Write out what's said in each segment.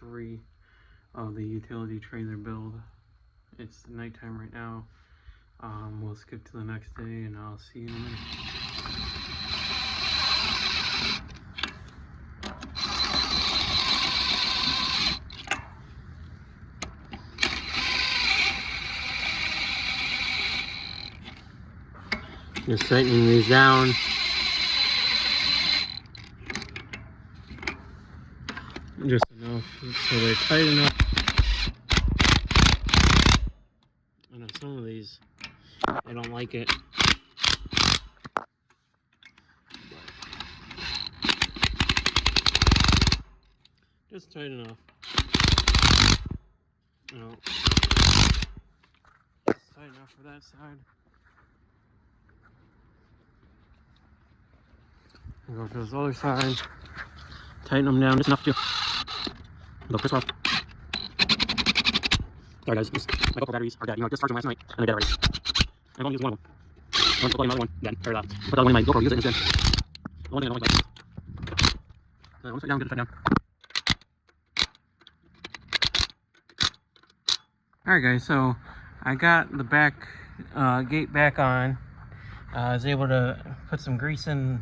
3 of the utility trailer build. It's nighttime right now. We'll skip to the next day and I'll see you in a minute. Just tightening these down. Just enough so they're tight enough. I know some of these, I don't like it. Just tight enough. No. Just tight enough for that side. Go to this other side. Tighten them down just enough to go crisp off. Sorry guys, my GoPro batteries are dead. Just charged them last night and they're dead already. I've only used one of them. I'm going to plug another one then. Or put the other one in my GoPro, use it instead. The one thing I don't like is one upside down, get it upside down. Alright guys, so I got the back gate back on. I was able to put some grease in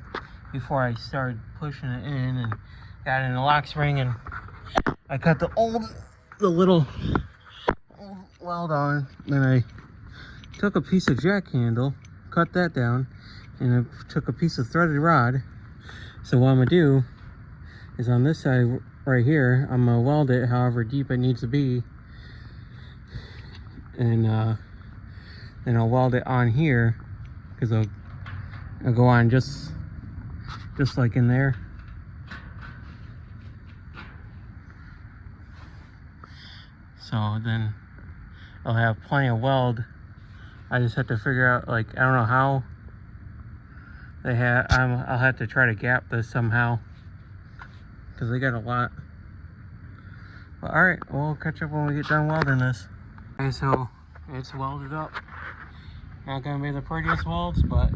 before I started pushing it in and got it in the lock spring, and I cut the little old weld on. Then I took a piece of jack handle, cut that down, and I took a piece of threaded rod. So what I'm gonna do is on this side right here, I'm gonna weld it however deep it needs to be, and then I'll weld it on here because I'll go on just like in there. So then I'll have plenty of weld. I just have to figure out, like, I don't know how they have. I'll have to try to gap this somehow because they got a lot. But all right, we'll catch up when we get done welding this. Okay, so it's welded up. Not gonna be the prettiest welds, but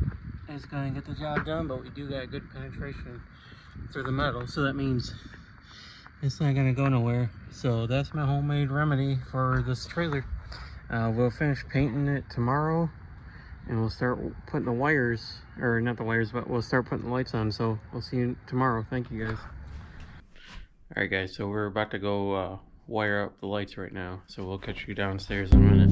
it's gonna get the job done. But we do got good penetration through the metal, so that means it's not gonna go nowhere. So that's my homemade remedy for this trailer. We'll finish painting it tomorrow, and we'll start putting the wires, or not the wires, but we'll start putting the lights on. So we'll see you tomorrow. Thank you guys. All right guys, so we're about to go wire up the lights right now. So we'll catch you downstairs in a minute.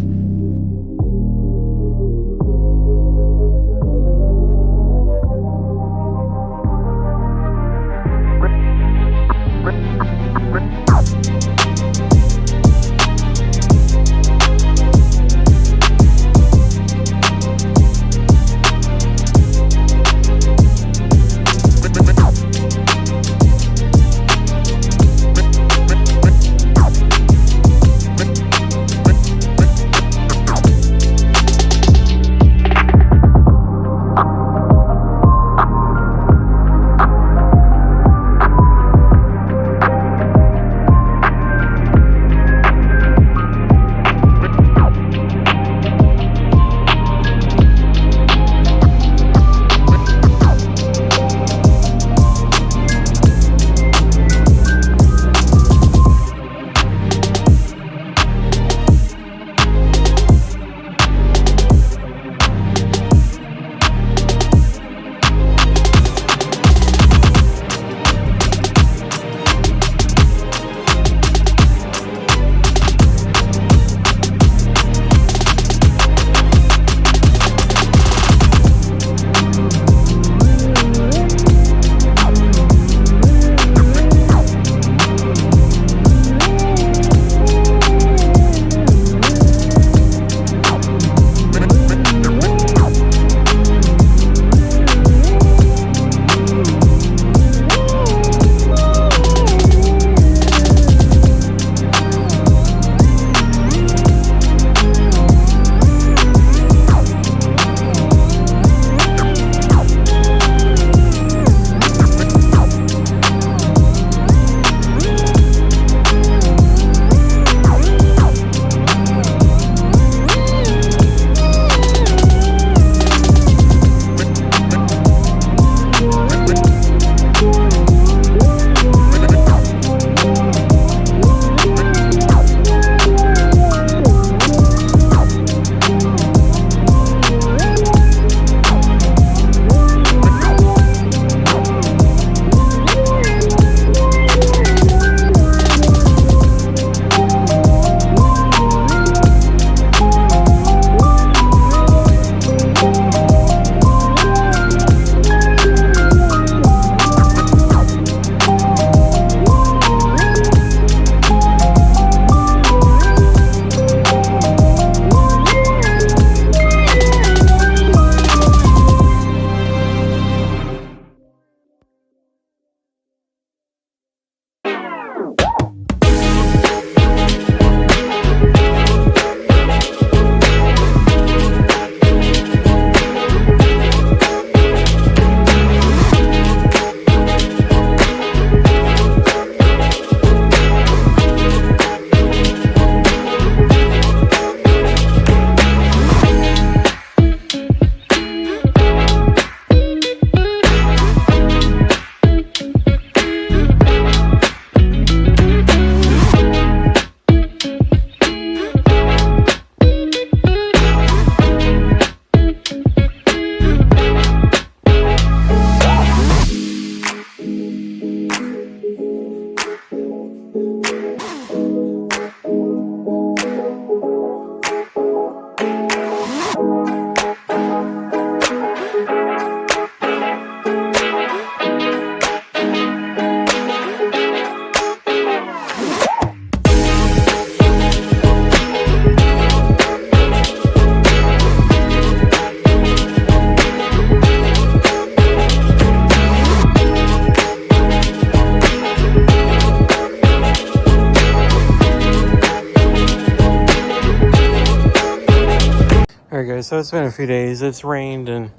Alright guys, so it's been a few days. It's rained and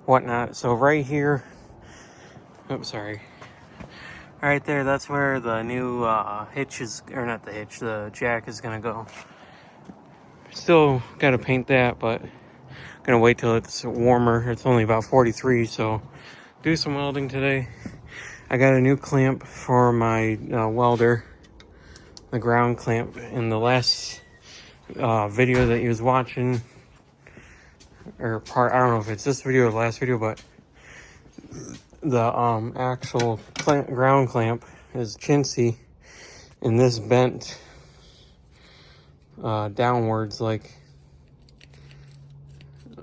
whatnot. So right here, oops, sorry. Right there, that's where the new hitch is, or not the hitch, the jack is gonna go. Still gotta paint that, but gonna wait till it's warmer. It's only about 43, so do some welding today. I got a new clamp for my welder, the ground clamp. In the last video that you was watching, or part, I don't know if it's this video or the last video, but the actual ground clamp is chintzy, and this bent downwards, like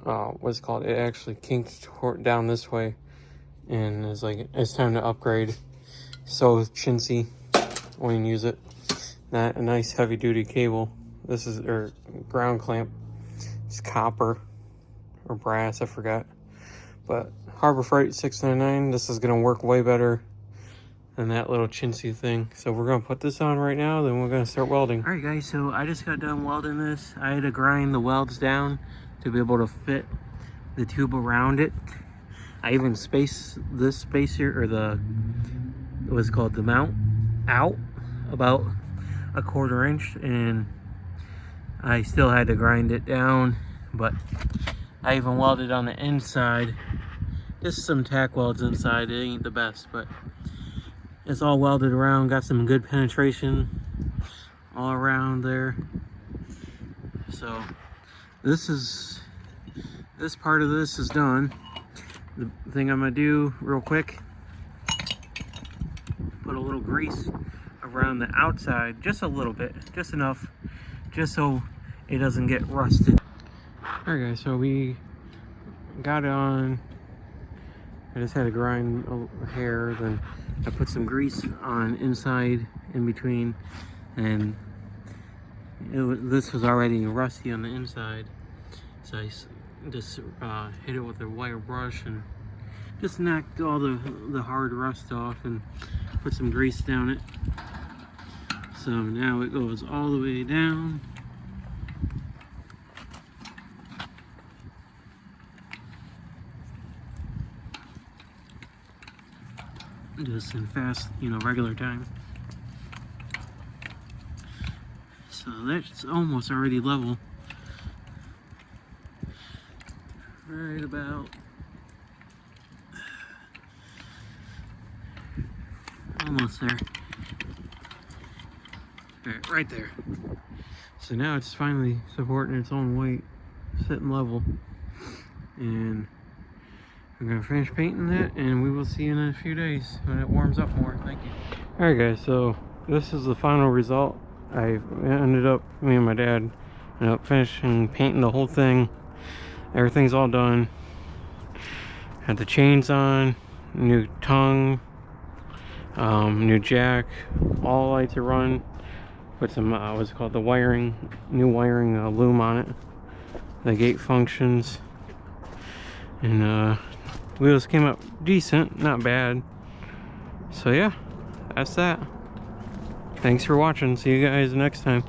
what's it called? It actually kinked down this way, and it's like it's time to upgrade. So chintzy when you use it. Not a nice heavy duty cable. This is or ground clamp. It's copper or brass, I forgot. But Harbor Freight 699. This is gonna work way better than that little chintzy thing. So we're gonna put this on right now, then we're gonna start welding. All right guys, so I just got done welding this. I had to grind the welds down to be able to fit the tube around it. I even spaced this spacer, or the, what's it called, the mount, out about a 1/4 inch, and I still had to grind it down. But I even welded on the inside. Just some tack welds inside. It ain't the best, but it's all welded around. Got some good penetration all around there. So this part of this is done. The thing I'm gonna do real quick, put a little grease around the outside, just a little bit, just enough, just so it doesn't get rusted. All right guys, so we got it on. I just had to grind a hair, then I put some grease on inside in between, and this was already rusty on the inside, so I just hit it with a wire brush and just knocked all the hard rust off and put some grease down it. So now it goes all the way down. Just in fast, regular time. So that's almost already level. Right about almost there. Alright, right there. So now it's finally supporting its own weight, sitting level. And I'm gonna finish painting that, and we will see you in a few days when it warms up more. Thank you. Alright guys, so this is the final result. I ended up, me and my dad ended up finishing painting the whole thing. Everything's all done. Had the chains on, new tongue, new jack, all lights are run. Put some, what's it called, the wiring, new wiring loom on it. The gate functions. And wheels came up decent, not bad. So yeah, that's that. Thanks for watching. See you guys next time.